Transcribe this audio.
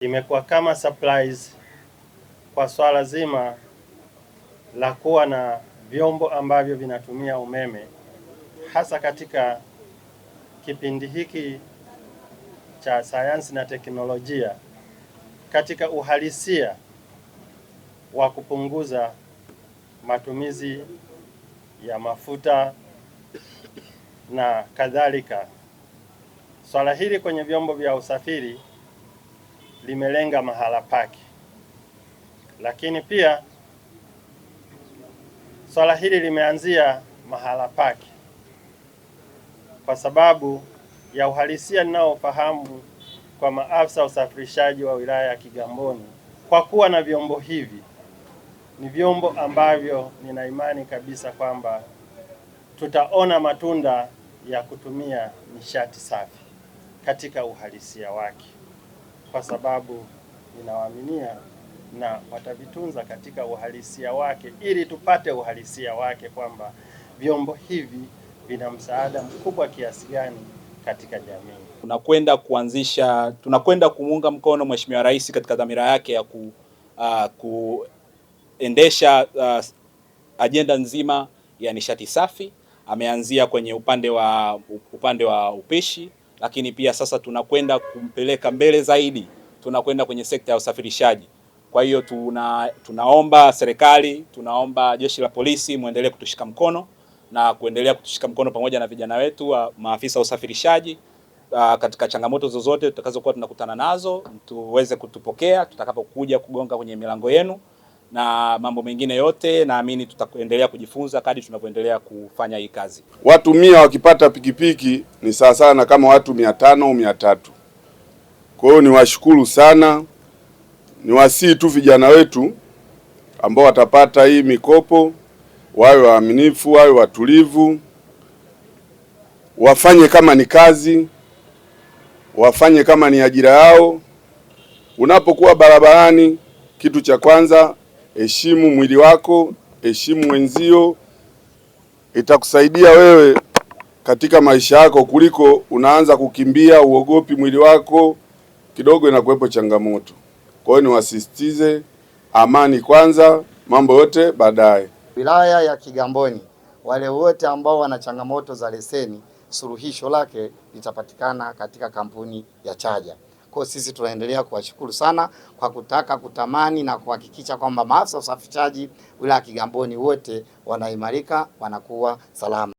Imekuwa kama surprise kwa swala zima la kuwa na vyombo ambavyo vinatumia umeme, hasa katika kipindi hiki cha sayansi na teknolojia, katika uhalisia wa kupunguza matumizi ya mafuta na kadhalika. Swala hili kwenye vyombo vya usafiri limelenga mahala pake, lakini pia swala hili limeanzia mahala pake kwa sababu ya uhalisia ninaofahamu kwa maafisa usafirishaji wa wilaya ya Kigamboni. Kwa kuwa na vyombo hivi, ni vyombo ambavyo nina imani kabisa kwamba tutaona matunda ya kutumia nishati safi katika uhalisia wake, kwa sababu ninawaaminia na watavitunza katika uhalisia wake, ili tupate uhalisia wake kwamba vyombo hivi vina msaada mkubwa kiasi gani katika jamii. Tunakwenda kumuunga mkono Mheshimiwa Rais katika dhamira yake ya kuendesha ajenda nzima ya nishati safi. Ameanzia kwenye upande wa upishi, lakini pia sasa tunakwenda kumpeleka mbele zaidi, tunakwenda kwenye sekta ya usafirishaji. Kwa hiyo tunaomba serikali, tunaomba jeshi la polisi muendelee kutushika mkono na kuendelea kutushika mkono pamoja na vijana wetu wa maafisa wa usafirishaji katika changamoto zozote tutakazokuwa tunakutana nazo, tuweze kutupokea tutakapokuja kugonga kwenye milango yenu, na mambo mengine yote naamini tutaendelea kujifunza kadri tunavyoendelea kufanya hii kazi. Watu 100 wakipata pikipiki ni sawa sana kama watu 500 au 300. Kwa hiyo niwashukuru sana, niwasihi tu vijana wetu ambao watapata hii mikopo wawe waaminifu, wawe watulivu, wafanye kama ni kazi, wafanye kama ni ajira yao. Unapokuwa barabarani, kitu cha kwanza, heshimu mwili wako, heshimu wenzio. Itakusaidia wewe katika maisha yako kuliko unaanza kukimbia, uogopi mwili wako, kidogo inakuwepo changamoto. Kwa hiyo niwasisitize amani kwanza, mambo yote baadaye. Wilaya ya Kigamboni, wale wote ambao wana changamoto za leseni, suluhisho lake litapatikana katika kampuni ya Chaja. Kwa sisi tunaendelea kuwashukuru sana kwa kutaka kutamani na kuhakikisha kwamba maafisa usafirishaji wilaya ya Kigamboni wote wanaimarika, wanakuwa salama.